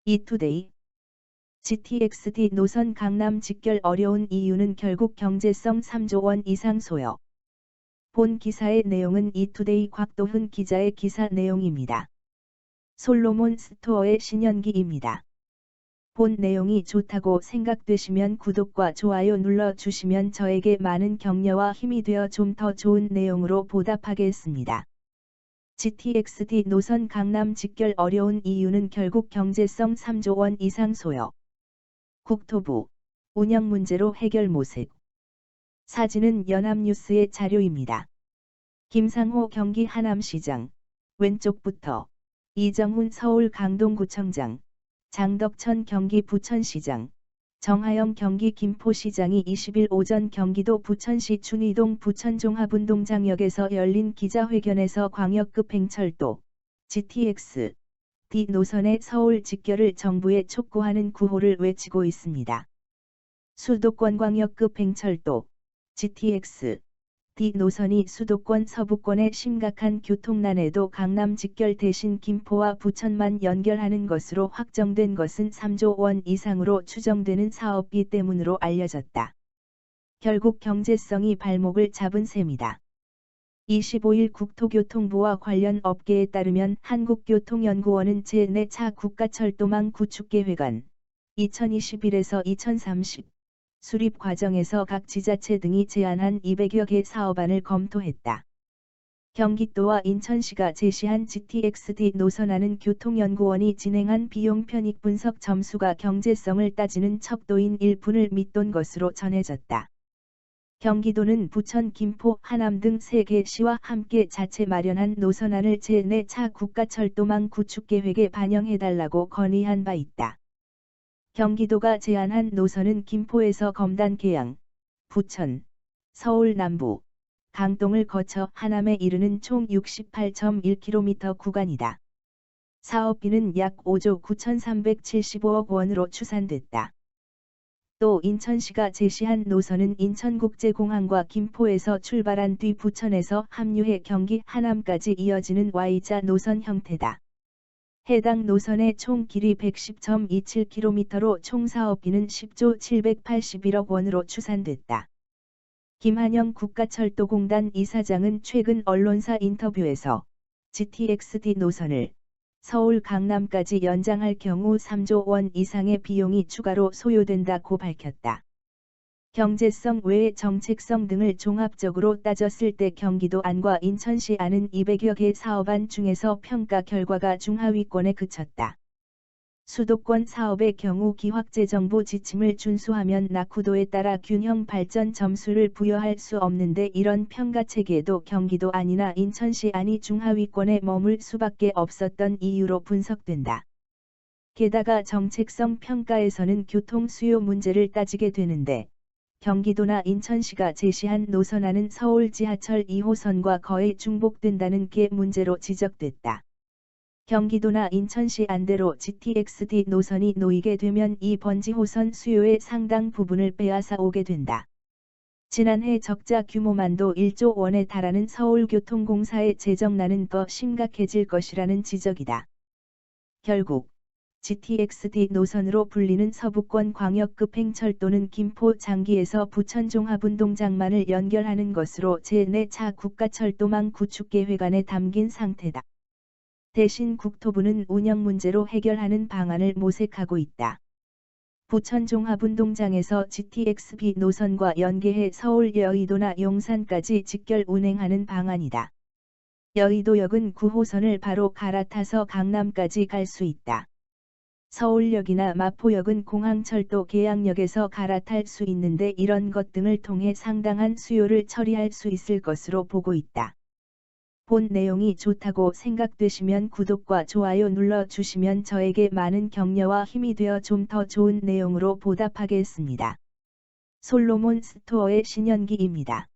이투데이. GTX-D 노선 강남 직결 어려운 이유는 결국 경제성 3조 원 이상 소요. 본 기사의 내용은 이투데이 곽도훈 기자의 기사 내용입니다. 솔로몬 스토어의 신현기입니다. 본 내용이 좋다고 생각되시면 구독과 좋아요 눌러주시면 저에게 많은 격려와 힘이 되어 좀 더 좋은 내용으로 보답하겠습니다. GTX-D 노선 강남 직결 어려운 이유는 결국 경제성 3조 원 이상 소요. 국토부. 운영 문제로 해결 모색. 사진은 연합뉴스의 자료입니다. 김상호 경기 하남시장. 왼쪽부터. 이정훈 서울 강동구청장. 장덕천 경기 부천시장. 정하영 경기 김포시장이 20일 오전 경기도 부천시 춘희동 부천종합운동장역에서 열린 기자회견에서 광역급 행철도 GTX-D 노선의 서울 직결을 정부에 촉구하는 구호를 외치고 있습니다. 수도권 광역급 행철도 GTX-D 노선이 수도권 서부권의 심각한 교통난에도 강남 직결 대신 김포와 부천만 연결하는 것으로 확정된 것은 3조 원 이상으로 추정되는 사업비 때문으로 알려졌다. 결국 경제성이 발목을 잡은 셈이다. 25일 국토교통부와 관련 업계에 따르면 한국교통연구원은 제4차 국가철도망 구축계획안 2021에서 2030 수립 과정에서 각 지자체 등이 제안한 200여 개 사업안을 검토했다. 경기도와 인천시가 제시한 GTX-D 노선안은 교통연구원이 진행한 비용 편익 분석 점수가 경제성을 따지는 척도인 1분을 밑돈 것으로 전해졌다. 경기도는 부천, 김포, 하남 등 3개 시와 함께 자체 마련한 노선안을 제4차 국가철도망 구축계획에 반영해달라고 건의한 바 있다. 경기도가 제안한 노선은 김포에서 검단 계양, 부천, 서울 남부, 강동을 거쳐 하남에 이르는 총 68.1km 구간이다. 사업비는 약 5조 9,375억 원으로 추산됐다. 또 인천시가 제시한 노선은 인천국제공항과 김포에서 출발한 뒤 부천에서 합류해 경기 하남까지 이어지는 Y자 노선 형태다. 해당 노선의 총 길이 110.27km로 총 사업비는 10조 781억 원으로 추산됐다. 김한영 국가철도공단 이사장은 최근 언론사 인터뷰에서 GTX-D 노선을 서울 강남까지 연장할 경우 3조 원 이상의 비용이 추가로 소요된다고 밝혔다. 경제성 외에 정책성 등을 종합적으로 따졌을 때 경기도 안과 인천시 안은 200여 개 사업안 중에서 평가 결과가 중하위권에 그쳤다. 수도권 사업의 경우 기획재정부 지침을 준수하면 낙후도에 따라 균형 발전 점수를 부여할 수 없는데 이런 평가 체계도 경기도 안이나 인천시 안이 중하위권에 머물 수밖에 없었던 이유로 분석된다. 게다가 정책성 평가에서는 교통 수요 문제를 따지게 되는데 경기도나 인천시가 제시한 노선안은 서울 지하철 2호선과 거의 중복된다는 게 문제로 지적됐다. 경기도나 인천시 안대로 GTX-D 노선이 놓이게 되면 이 번지호선 수요의 상당 부분을 빼앗아 오게 된다. 지난해 적자 규모만도 1조 원에 달하는 서울교통공사의 재정난은 더 심각해질 것이라는 지적이다. 결국 GTX-D 노선으로 불리는 서부권 광역급 행철도는 김포 장기에서 부천 종합운동장만을 연결하는 것으로 제4차 국가철도망 구축계획안에 담긴 상태다. 대신 국토부는 운영 문제로 해결하는 방안을 모색하고 있다. 부천 종합운동장에서 GTX-D 노선과 연계해 서울 여의도나 용산까지 직결 운행하는 방안이다. 여의도역은 9호선을 바로 갈아타서 강남까지 갈 수 있다. 서울역이나 마포역은 공항철도 계양역에서 갈아탈 수 있는데 이런 것 등을 통해 상당한 수요를 처리할 수 있을 것으로 보고 있다. 본 내용이 좋다고 생각되시면 구독과 좋아요 눌러주시면 저에게 많은 격려와 힘이 되어 좀 더 좋은 내용으로 보답하겠습니다. 솔로몬 스토어의 신현기입니다.